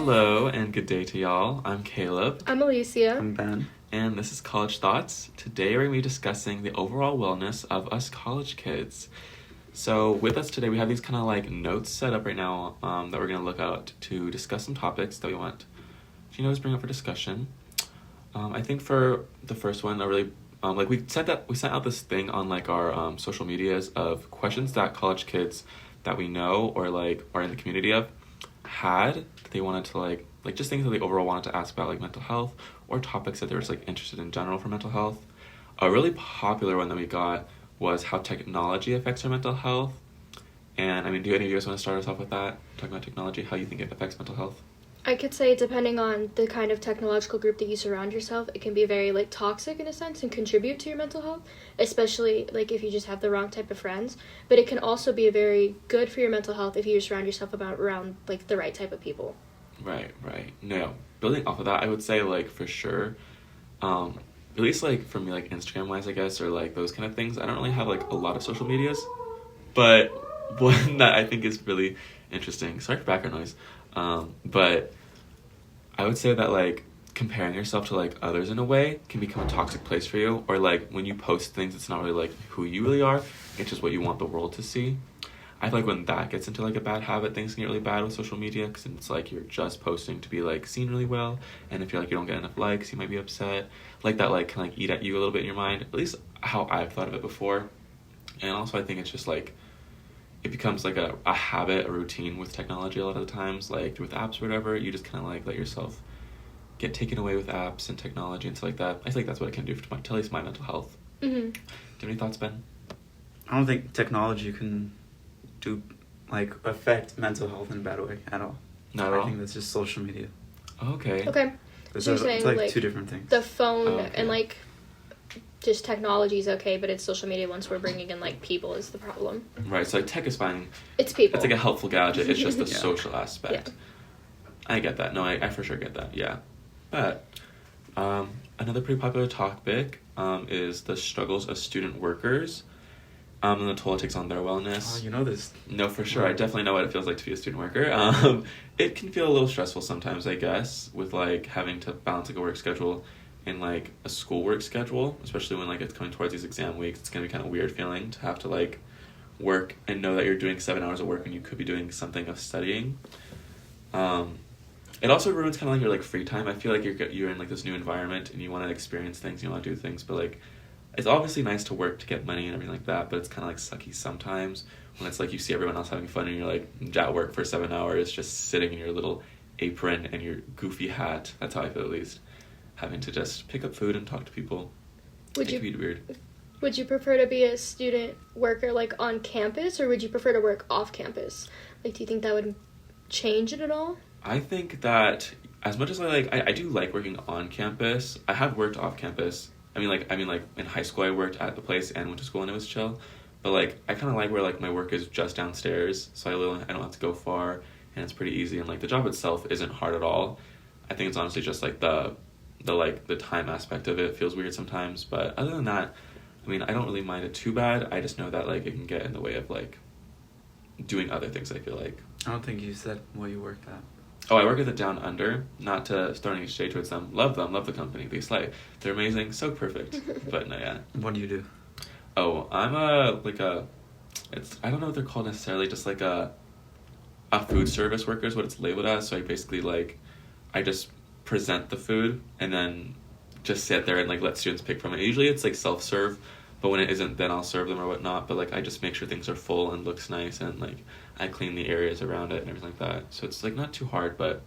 Hello and good day to y'all. I'm Kaleb. I'm Alycia. I'm Ben. And this is College Thoughts. Today we're going to be discussing the overall wellness of us college kids. So with us today we have these kind of like notes set up right now that we're going to look at to discuss some topics that we want to bring up for discussion. I think for the first one, we sent out this thing on like our social medias of questions that college kids that we know or like are in the community of had that they wanted to like just things that they overall wanted to ask about like mental health or topics that they were just like interested in general for mental health. A really popular one that we got was how technology affects our mental health. And I mean, do any of you guys want to start us off with that? Talking about technology, how you think it affects mental health? I could say depending on the kind of technological group that you surround yourself, it can be very like toxic in a sense and contribute to your mental health, especially like if you just have the wrong type of friends. But it can also be very good for your mental health if you surround yourself around like the right type of people. Right. No, building off of that, I would say like for sure, at least like for me like Instagram wise I guess, or like those kind of things, I don't really have like a lot of social medias, but one that I think is really interesting, sorry for background noise, but I would say that like comparing yourself to like others in a way can become a toxic place for you, or like when you post things it's not really like who you really are, it's just what you want the world to see. I feel like when that gets into like a bad habit, things can get really bad with social media because it's like you're just posting to be like seen really well, and if you're like you don't get enough likes you might be upset, like that like can like eat at you a little bit in your mind, at least how I've thought of it before. And also I think it's just like it becomes like a habit, a routine with technology a lot of the times, like with apps or whatever, you just kind of like let yourself get taken away with apps and technology and stuff like that. I think that's what it can do to at least my mental health. Mm-hmm. Do you have any thoughts, Ben? I don't think technology can affect mental health in a bad way at all. Not at all? I think that's just social media. Okay. So you're saying it's like two different things. the phone okay. and like just technology is okay, but it's social media once we're bringing in like people is the problem. Right, so like tech is fine. It's people. It's like a helpful gadget. It's just the Yeah. social aspect. Yeah. I get that. No, I for sure get that. Yeah. But another pretty popular topic is the struggles of student workers and the toll it takes on their wellness. Oh, you know this. No, for sure. I definitely know what it feels like to be a student worker. It can feel a little stressful sometimes, I guess, with like having to balance like a work schedule and like a school work schedule, especially when like it's coming towards these exam weeks. It's gonna be kind of weird feeling to have to like work and know that you're doing 7 hours of work when you could be doing something of studying. It also ruins kind of like your like free time. I feel like you're in like this new environment and you want to experience things, you want to do things, but like it's obviously nice to work to get money and everything like that, but it's kind of like sucky sometimes when it's like you see everyone else having fun and you're like at work for 7 hours just sitting in your little apron and your goofy hat. That's how I feel, at least, having to just pick up food and talk to people. It can be weird. Would you prefer to be a student worker like on campus, or would you prefer to work off campus? Like, do you think that would change it at all? I think that as much as I do like working on campus. I have worked off campus. I mean like in high school I worked at the place and went to school and it was chill. But like I kind of like where like my work is just downstairs, so I don't have to go far and it's pretty easy, and like the job itself isn't hard at all. I think it's honestly just like the time aspect of it feels weird sometimes, but other than that, I mean I don't really mind it too bad. I just know that like it can get in the way of like doing other things. I feel like I don't think you said where you worked at. Oh, I work at the Down Under. Not to start any shade towards them. Love the company. They slay. They're amazing. So perfect. But no, yeah. What do you do? Oh, I'm I don't know what they're called necessarily. Just like a food service worker is what it's labeled as. So I basically I just present the food and then just sit there and like let students pick from it. Usually it's like self-serve, but when it isn't, then I'll serve them or whatnot. But like I just make sure things are full and looks nice, and like I clean the areas around it and everything like that. So it's like not too hard, but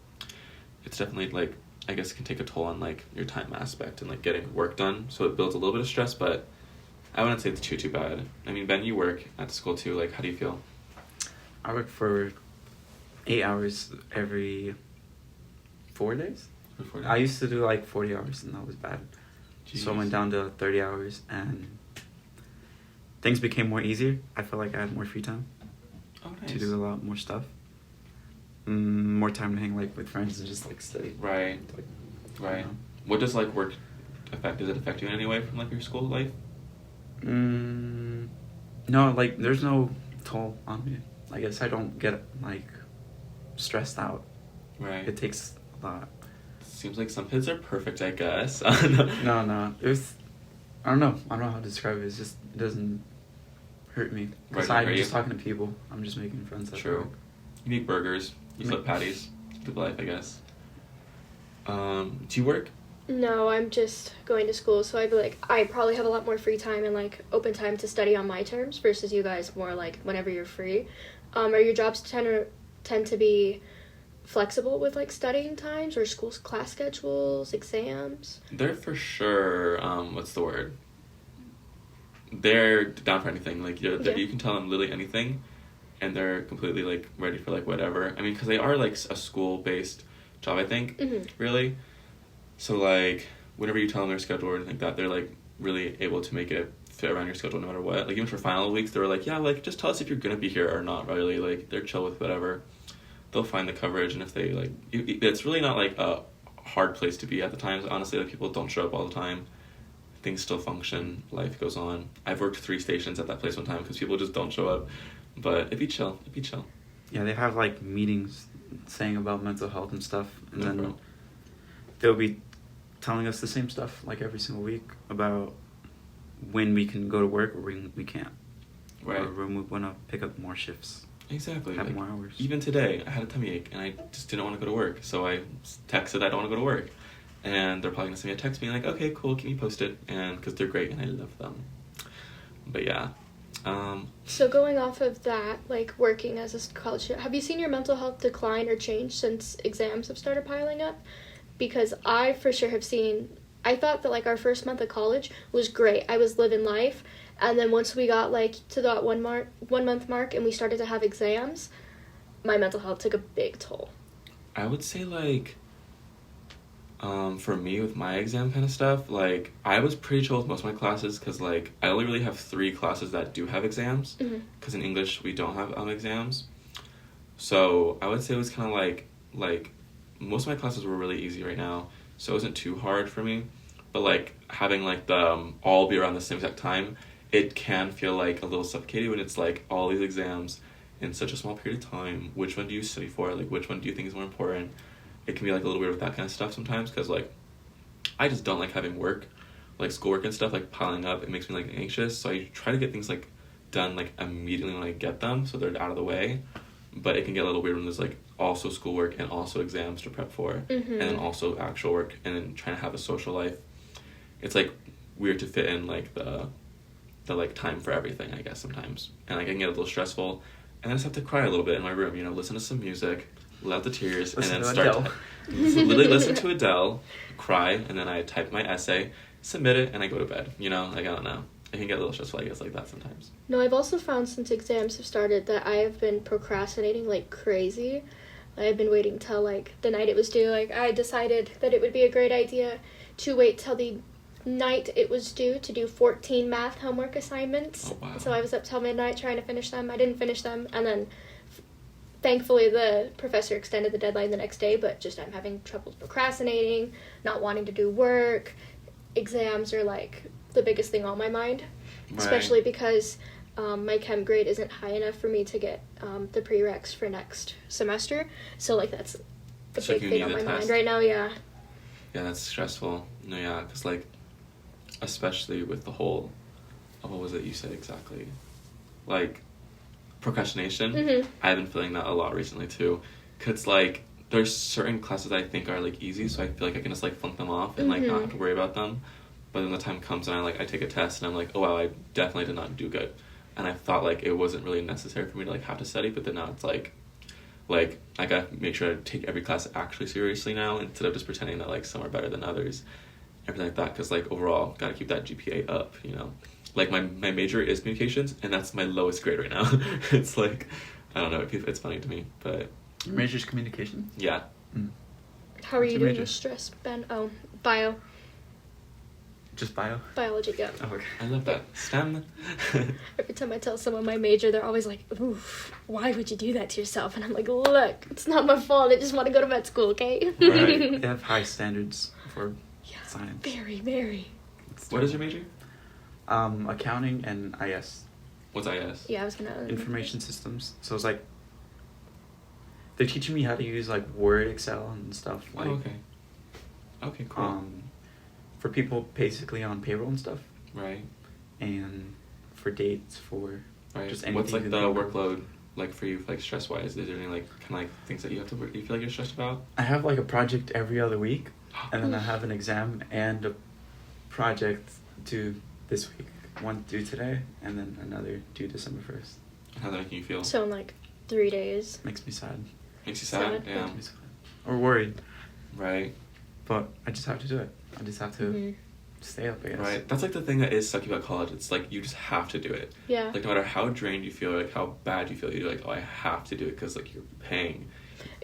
it's definitely like I guess it can take a toll on like your time aspect and like getting work done. So it builds a little bit of stress, but I wouldn't say it's too bad. I mean, Ben, you work at the school too. Like, how do you feel? I work for 8 hours every 4 days. I used to do like 40 hours and that was bad. Jeez. So I went down to 30 hours and things became more easier. I felt like I had more free time to do a lot more stuff. More time to hang like with friends and just like study. Right. Right. You know. What does like work affect? Does it affect you in any way from like your school life? No, like there's no toll on me. I guess I don't get like stressed out Right. It takes a lot. Seems like some kids are perfect, I guess. No. I don't know how to describe it. It doesn't hurt me. Because I'm just talking to people. I'm just making friends. True. You eat burgers. You flip patties. Good life, I guess. Do you work? No, I'm just going to school, so I probably have a lot more free time and like open time to study on my terms versus you guys more like whenever you're free. Are your jobs tend to be flexible with like studying times or school's class schedules, exams? They're for sure. What's the word? They're down for anything. Like you can tell them literally anything, and they're completely like ready for like whatever. I mean, because they are like a school-based job, I think. Mm-hmm. Really. So like whenever you tell them their schedule or anything like that, they're like really able to make it fit around your schedule no matter what. Like even for final weeks, they were like, yeah, like just tell us if you're gonna be here or not. Really, like they're chill with whatever. They'll find the coverage, and if they like, it's really not like a hard place to be at the times. Honestly, like people don't show up all the time. Things still function. Life goes on. I've worked 3 stations at that place one time because people just don't show up. But it'd be chill. Yeah, they have like meetings saying about mental health and stuff, and then bro. they'll be telling us the same stuff like every single week about when we can go to work or when we can't. Right. Or when we want to pick up more shifts. Exactly. Have like, more hours. Even today, I had a tummy ache, and I just didn't want to go to work. So I texted, I don't want to go to work. And they're probably going to send me a text being like, okay, cool, keep me posted. And because they're great, and I love them. But yeah. So going off of that, like working as a college student, have you seen your mental health decline or change since exams have started piling up? Because I for sure have seen, I thought that like our first month of college was great. I was living life. And then once we got like to that 1 month mark and we started to have exams, my mental health took a big toll. I would say like, for me with my exam kind of stuff, like I was pretty chill with most of my classes because like I only really have 3 classes that do have exams because in English we don't have exams. So I would say it was kind of like most of my classes were really easy right now, so it wasn't too hard for me. But like having like the all be around the same exact time, it can feel like a little suffocating when it's like all these exams in such a small period of time. Which one do you study for? Like which one do you think is more important? It can be like a little weird with that kind of stuff sometimes because like I just don't like having work, like schoolwork and stuff like piling up. It makes me like anxious, so I try to get things like done like immediately when I get them so they're out of the way. But it can get a little weird when there's like also schoolwork and also exams to prep for, and then also actual work, and then trying to have a social life. It's like weird to fit in like the like time for everything, I guess, sometimes. And like I can get a little stressful, and I just have to cry a little bit in my room, you know, listen to some music, let out the tears, Listen and then to literally listen to Adele, cry, and then I type my essay, submit it, and I go to bed. You know, like I don't know. It can get a little stressful, I guess, like that sometimes. No, I've also found since exams have started that I have been procrastinating like crazy. I've been waiting till like the night it was due. Like I decided that it would be a great idea to wait till the night it was due to do 14 math homework assignments. Oh, wow. So I was up till midnight trying to finish them. I didn't finish them, and then thankfully the professor extended the deadline the next day, but just I'm having trouble procrastinating, not wanting to do work. Exams are like the biggest thing on my mind, Right. especially because my chem grade isn't high enough for me to get the prereqs for next semester. So like that's the So big you thing need on a my mind test. right now. Yeah. Yeah, that's stressful. No, yeah, because like, especially with the whole, what was it you said exactly? Like, procrastination. I've been feeling that a lot recently too, because like there's certain classes I think are like easy, so I feel like I can just like flunk them off and like not have to worry about them. But then the time comes and I take a test and I'm like, oh wow, I definitely did not do good, and I thought like it wasn't really necessary for me to like have to study, but then now it's like I gotta make sure I take every class actually seriously now instead of just pretending that like some are better than others, everything like that, because like overall gotta keep that GPA up, you know. Like my major is communications, and that's my lowest grade right now. It's like, I don't know, it's funny to me, but Your major's communication? yeah. How are What's you your doing major? with stress, Ben? Oh, bio. Just bio? Biology, yeah. Oh, okay. I love that. STEM. Every time I tell someone my major, they're always like, oof, why would you do that to yourself? And I'm like, look, it's not my fault. I just want to go to med school, okay? Right. They have high standards for Yeah, science. very, very. What is your major? Accounting and IS. What's IS? Yeah, I was going to... Information systems. So it's like they're teaching me how to use like Word, Excel, and stuff. Like, Okay, cool. For people basically on payroll and stuff. Right. And for dates, for just anything. What's like the workload like for you, like stress wise? Is there any like kind of like things that you have to you feel like you're stressed about? I have like a project every other week, and then I have an exam and a project due this week. One due today, and then another due December 1st. How's that making you feel? So in like 3 days. Makes me sad. Makes you sad? Yeah. Makes me sad. Or worried. Right. But I just have to do it. I just have to stay up, I guess. Right. That's like the thing that is sucky about college. It's like you just have to do it. Yeah. Like no matter how drained you feel, like how bad you feel, you're like, oh, I have to do it because like you're paying.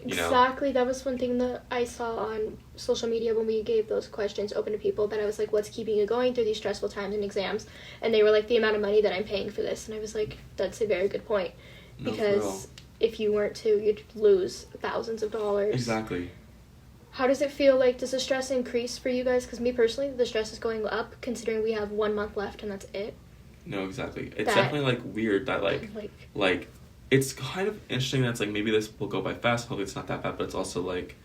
You Exactly. know? That was one thing that I saw on social media when we gave those questions open to people, that I was like, what's keeping you going through these stressful times and exams? And they were like, the amount of money that I'm paying for this. And I was like, that's a very good point. No, because if you weren't to, you'd lose thousands of dollars. Exactly. How does it feel like? Does the stress increase for you guys? Because me personally, the stress is going up considering we have 1 month left and that's it. No, exactly. It's definitely like weird that like it's kind of interesting that it's like maybe this will go by fast. Hopefully it's not that bad, but it's also like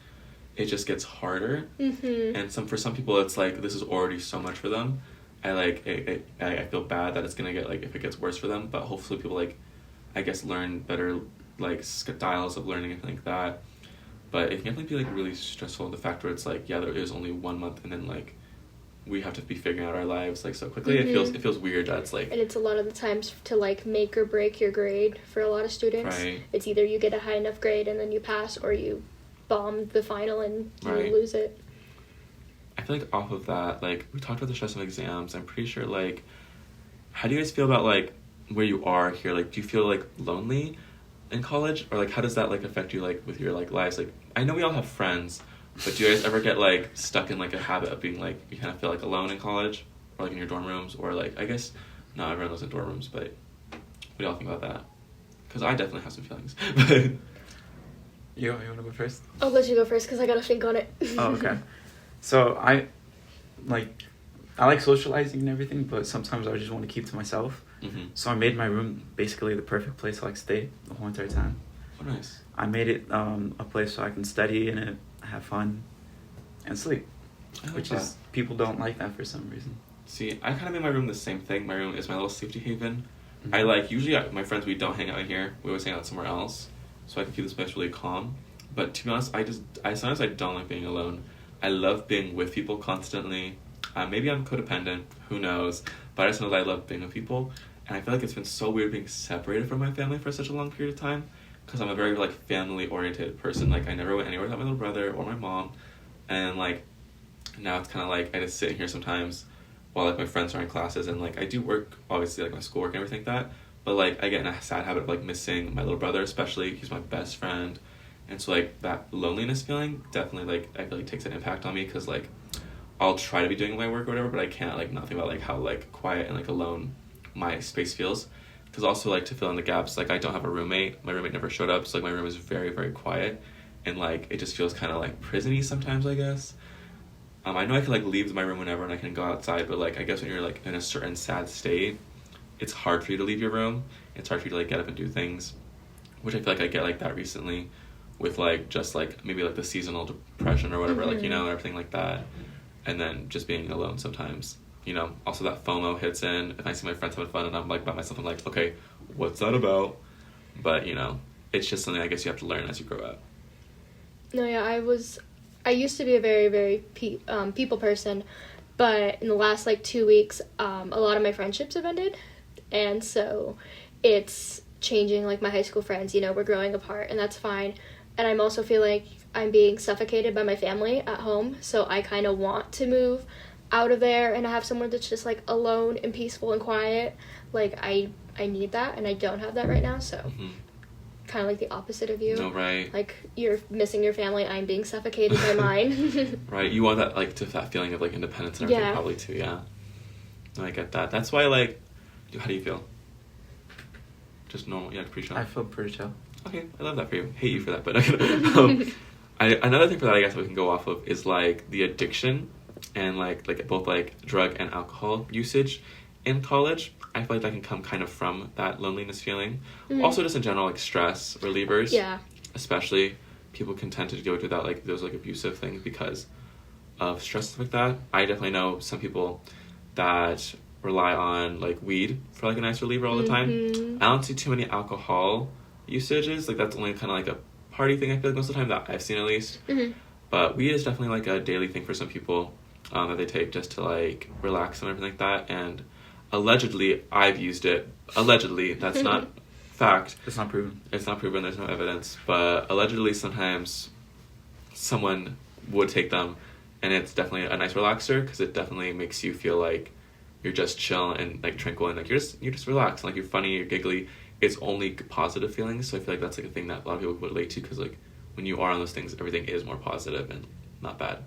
it just gets harder. Mm-hmm. And for some people it's like this is already so much for them. I feel bad that it's gonna get like if it gets worse for them, but hopefully people like I guess learn better like styles of learning and things like that. But it can definitely be like really stressful, the fact where it's like, yeah, there is only 1 month and then like we have to be figuring out our lives like so quickly. It feels weird that it's like, and it's a lot of the times to like make or break your grade for a lot of students. Right. It's either you get a high enough grade and then you pass, or you bomb the final and you lose it. I feel like off of that, like we talked about the stress of exams. I'm pretty sure like, how do you guys feel about like where you are here? Like, do you feel like lonely in college, or like how does that like affect you like with your like lives? Like I know we all have friends, but do you guys ever get like stuck in like a habit of being like you kind of feel like alone in college, or like in your dorm rooms, or like I guess not everyone lives in dorm rooms, but what do y'all think about that? Because I definitely have some feelings. You want to go first? I'll let you go first because I gotta think on it. Oh, okay. So I like socializing and everything, but sometimes I just want to keep to myself. Mm-hmm. So I made my room basically the perfect place to like stay the whole entire time. Oh, nice. I made it a place so I can study in it, have fun, and sleep. Which is, people don't like that for some reason. See, I kind of made my room the same thing. My room is my little safety haven. Mm-hmm. Usually my friends, we don't hang out here. We always hang out somewhere else. So I can keep this place really calm. But to be honest, sometimes I don't like being alone. I love being with people constantly. Maybe I'm codependent, who knows. But I just know that I love being with people. And I feel like it's been so weird being separated from my family for such a long period of time. Because I'm a very, like, family-oriented person. Like, I never went anywhere without my little brother or my mom. And, like, now it's kind of like I just sit here sometimes while, like, my friends are in classes. And, like, I do work, obviously, like, my schoolwork and everything like that. But, like, I get in a sad habit of, like, missing my little brother, especially. He's my best friend. And so, like, that loneliness feeling definitely, like, I feel like takes an impact on me. Because, like, I'll try to be doing my work or whatever, but I can't, like, not think about, like, how, like, quiet and, like, alone my space feels. Because also, like, to fill in the gaps, like, I don't have a roommate. My roommate never showed up, so, like, my room is very, very quiet. And, like, it just feels kind of, like, prison-y sometimes, I guess. I know I can, like, leave my room whenever and I can go outside, but, like, I guess when you're, like, in a certain sad state, it's hard for you to leave your room. It's hard for you to, like, get up and do things. Which I feel like I get, like, that recently with, like, just, like, maybe, like, the seasonal depression or whatever, like, you know, everything like that. And then just being alone sometimes. You know, also that FOMO hits in. If I see my friends having fun and I'm, like, by myself, I'm like, okay, what's that about? But, you know, it's just something I guess you have to learn as you grow up. No, yeah, I used to be a very, very people person, but in the last, like, 2 weeks, a lot of my friendships have ended, and so it's changing, like, my high school friends, you know, we're growing apart, and that's fine, and I'm also feel like I'm being suffocated by my family at home, so I kind of want to move out of there and have somewhere that's just, like, alone and peaceful and quiet. Like, I need that, and I don't have that right now, so... Mm-hmm. Kind of like the opposite of you. No, right. Like, you're missing your family, I'm being suffocated by mine. Right, you want that, like, that feeling of, like, independence and everything, probably, too, yeah. No, I get that. That's why, like, how do you feel? Just normal, yeah, pretty chill? I feel pretty chill. Okay, I love that for you. Hate you for that, but another thing for that I guess we can go off of is, like, the addiction and, like both, like, drug and alcohol usage in college. I feel like that can come kind of from that loneliness feeling. Mm-hmm. Also, just in general, like, stress relievers. Yeah. especially, people can tend to go to that, like, those, like, abusive things because of stress, stuff like that. I definitely know some people that rely on, like, weed for, like, a nice reliever all the time. I don't see too many alcohol usages. Like, that's only kind of, like, a party thing, I feel like, most of the time, that I've seen at least. But weed is definitely, like, a daily thing for some people that they take just to, like, relax and everything like that. And allegedly, I've used it. Allegedly. That's not fact. It's not proven. It's not proven. There's no evidence. But allegedly, sometimes someone would take them, and it's definitely a nice relaxer because it definitely makes you feel like you're just chill and, like, tranquil, and, like, you're just relaxed, and, like, you're funny, you're giggly. It's only positive feelings. So I feel like that's, like, a thing that a lot of people would relate to because, like, when you are on those things, everything is more positive and not bad.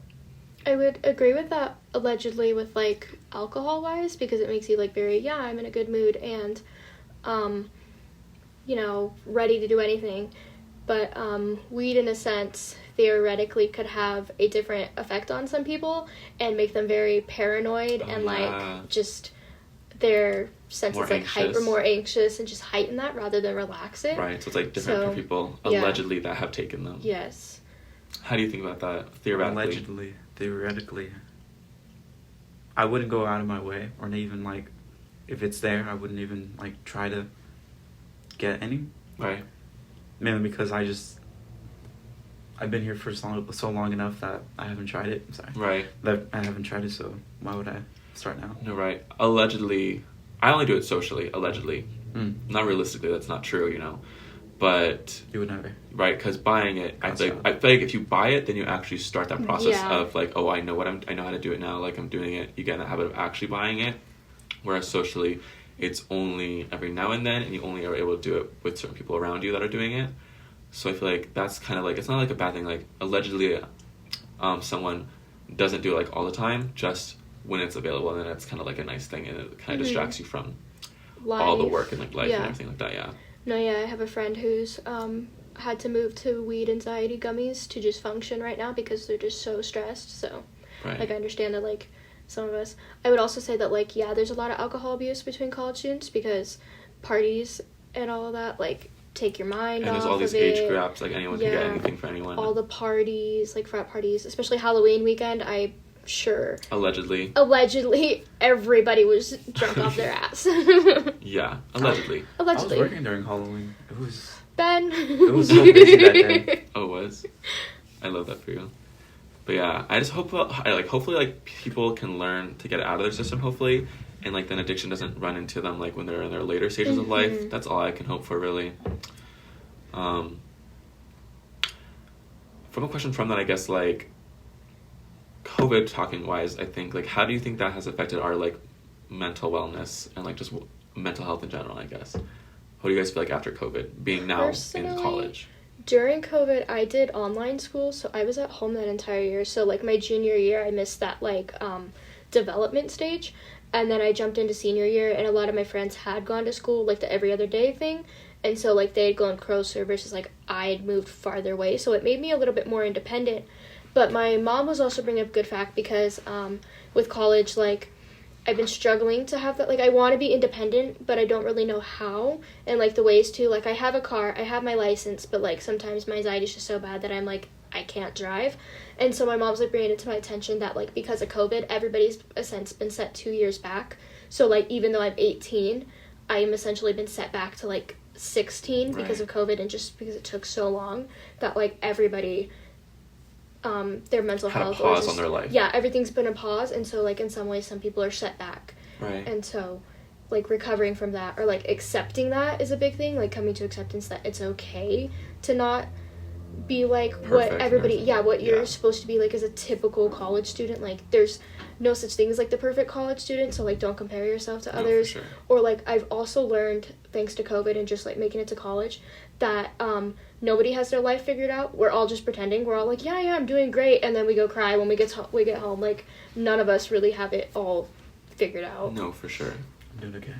I would agree with that, allegedly, with, like, alcohol-wise, because it makes you, like, very, yeah, I'm in a good mood and, you know, ready to do anything. But weed, in a sense, theoretically could have a different effect on some people and make them very paranoid and, like, just their senses, like, more anxious and just heighten that rather than relax it. Right, so it's, like, different for people, allegedly, that have taken them. Yes. How do you think about that, theoretically? Theoretically, I wouldn't go out of my way, or even, like, if it's there, I wouldn't even, like, try to get any. Right. Mainly because I've been here for so long enough that I haven't tried it. I'm sorry. Right. That I haven't tried it, so why would I start now? No, right. Allegedly, I only do it socially, allegedly. Not realistically, that's not true, you know. But you would never. Right, because buying it, I feel like if you buy it, then you actually start that process of, like, oh, I know how to do it now, like, I'm doing it. You get in the habit of actually buying it. Whereas socially, it's only every now and then, and you only are able to do it with certain people around you that are doing it. So I feel like that's kind of, like, it's not, like, a bad thing. Like, allegedly, someone doesn't do it, like, all the time, just when it's available, and then it's kind of, like, a nice thing, and it kind of distracts you from all the work and, like, life and everything like that, No, I have a friend who's had to move to weed anxiety gummies to just function right now because they're just so stressed. So, like, I understand that, like, some of us. I would also say that, like, there's a lot of alcohol abuse between college students because parties and all of that, like, take your mind off of it. And there's all these age gaps, like, anyone can get anything for anyone. All the parties, like, frat parties, especially Halloween weekend, I'm sure. Allegedly, everybody was drunk off their ass. Yeah, allegedly. I was working during Halloween. It was... Ben. It was so busy that day. Oh, it was? I love that for you. But yeah, I just hope, hopefully, like, people can learn to get it out of their system, hopefully, and, like, then addiction doesn't run into them, like, when they're in their later stages of life. That's all I can hope for, really. From a question from that, I guess, like, COVID talking wise, I think, like, how do you think that has affected our, like, mental wellness and, like, just mental health in general, I guess? What do you guys feel like after COVID, being now in college? During COVID, I did online school, so I was at home that entire year. So, like, my junior year, I missed that, like, development stage. And then I jumped into senior year, and a lot of my friends had gone to school, like, the every other day thing. And so, like, they had gone closer versus, like, I had moved farther away. So it made me a little bit more independent. But my mom was also bringing up a good fact because with college, like, I've been struggling to have that. Like, I want to be independent, but I don't really know how and, like, the ways to. Like, I have a car, I have my license, but, like, sometimes my anxiety is just so bad that I'm, like, I can't drive. And so my mom's, like, bringing it to my attention that, like, because of COVID, everybody's, a sense, been set 2 years back. So, like, even though I'm 18, I am essentially been set back to, like, 16 because of COVID and just because it took so long that, like, everybody... their mental health had a pause on their life. Yeah, everything's been a pause, and so, like, in some ways some people are set back. Right. And so, like, recovering from that or, like, accepting that is a big thing, like, coming to acceptance that it's okay to not be, like, what everybody you're supposed to be, like, as a typical college student. Like, there's no such thing as, like, the perfect college student, so, like, don't compare yourself to others. For sure. Or, like, I've also learned, thanks to COVID and just, like, making it to college, that nobody has their life figured out. We're all just pretending. We're all like, yeah, I'm doing great, and then we go cry when we get home. Like, none of us really have it all figured out. No, for sure. I'm doing okay.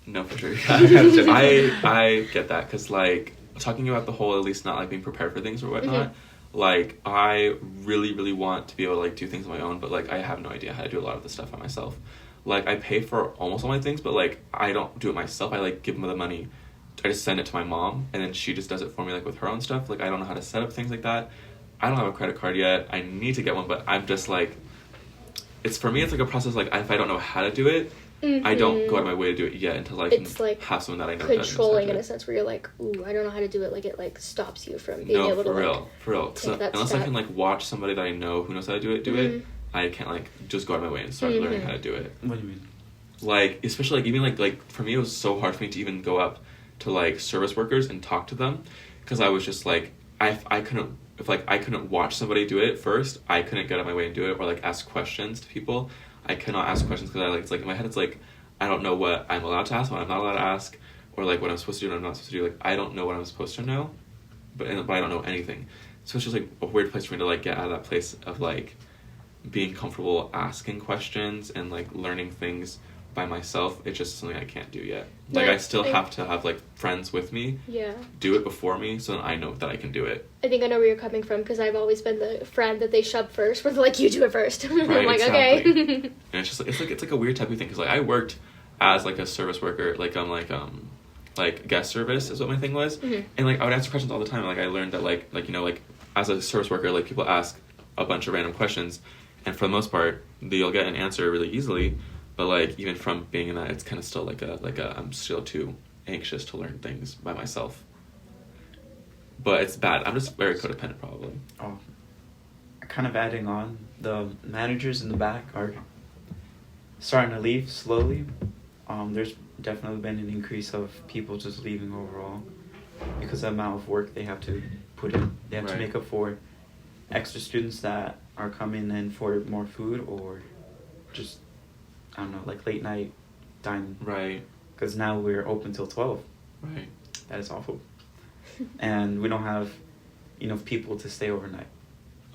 No, for sure. I get that, because, like, talking about the whole, at least not, like, being prepared for things or whatnot, like, I really, really want to be able to, like, do things on my own, but, like, I have no idea how to do a lot of the stuff by myself. Like, I pay for almost all my things, but, like, I don't do it myself. I, like, give them the money I just send it to my mom, and then she just does it for me, like, with her own stuff. Like, I don't know how to set up things like that. I don't have a credit card yet. I need to get one, but I'm just, like, for me, it's, like, a process, like, if I don't know how to do it, I don't go out of my way to do it yet until I can have someone that I know does. It's, like, controlling in a sense where you're, like, ooh, I don't know how to do it. Like, it, like, stops you from being able to, for real. So, unless I can, like, watch somebody that I know who knows how to do it, I can't, like, just go out of my way and start learning how to do it. What do you mean? Like, especially, like, even, like, for me, it was so hard for me to even go up to, like, service workers and talk to them, because I was just, like, I couldn't, if, like, I couldn't watch somebody do it first, I couldn't get out of my way and do it, or, like, ask questions to people. I cannot ask questions, because it's, like, in my head, it's, like, I don't know what I'm allowed to ask, what I'm not allowed to ask, or, like, what I'm supposed to do and I'm not supposed to do. Like, I don't know what I'm supposed to know, but I don't know anything. So it's just, like, a weird place for me to, like, get out of that place of, like, being comfortable asking questions and, like, learning things by myself. It's just something I can't do yet. Like, I still have to have, like, friends with me do it before me, so that I know that I can do it. I think I know where you're coming from, because I've always been the friend that they shove first, where they're like, you do it first. Right, I'm like, exactly. okay. And it's just, it's like a weird type of thing, because, like, I worked as, like, a service worker, like, like, guest service is what my thing was, and, like, I would answer questions all the time. Like, I learned that, like, you know, like, as a service worker, like, people ask a bunch of random questions, and for the most part, you'll get an answer really easily. But, like, even from being in that, it's kind of still like a I'm still too anxious to learn things by myself. But it's bad. I'm just very codependent, probably. Oh, kind of adding on, the managers in the back are starting to leave slowly. There's definitely been an increase of people just leaving overall, because the amount of work they have to put in. They have to make up for extra students that are coming in for more food, or just, I don't know, like, late night dining. Right. Because now we're open till 12. Right. That is awful. And we don't have enough people to stay overnight.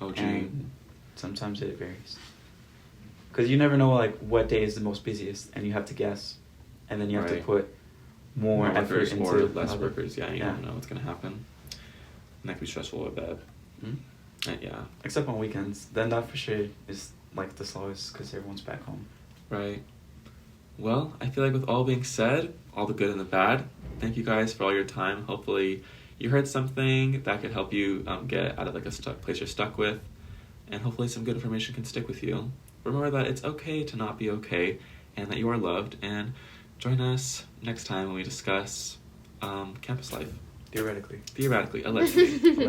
Oh, gee. And sometimes it varies. Because you never know, like, what day is the most busiest, and you have to guess. And then you have to put more effort into or less workers. Yeah, you don't know what's going to happen. And that could be stressful, I bet. Yeah. Except on weekends. Then that for sure is, like, the slowest, because everyone's back home. Right. Well, I feel like with all being said, all the good and the bad, thank you guys for all your time. Hopefully you heard something that could help you get out of, like, a stuck place you're stuck with, and hopefully some good information can stick with you. Remember that it's okay to not be okay, and that you are loved, and join us next time when we discuss campus life. Theoretically. Allegedly.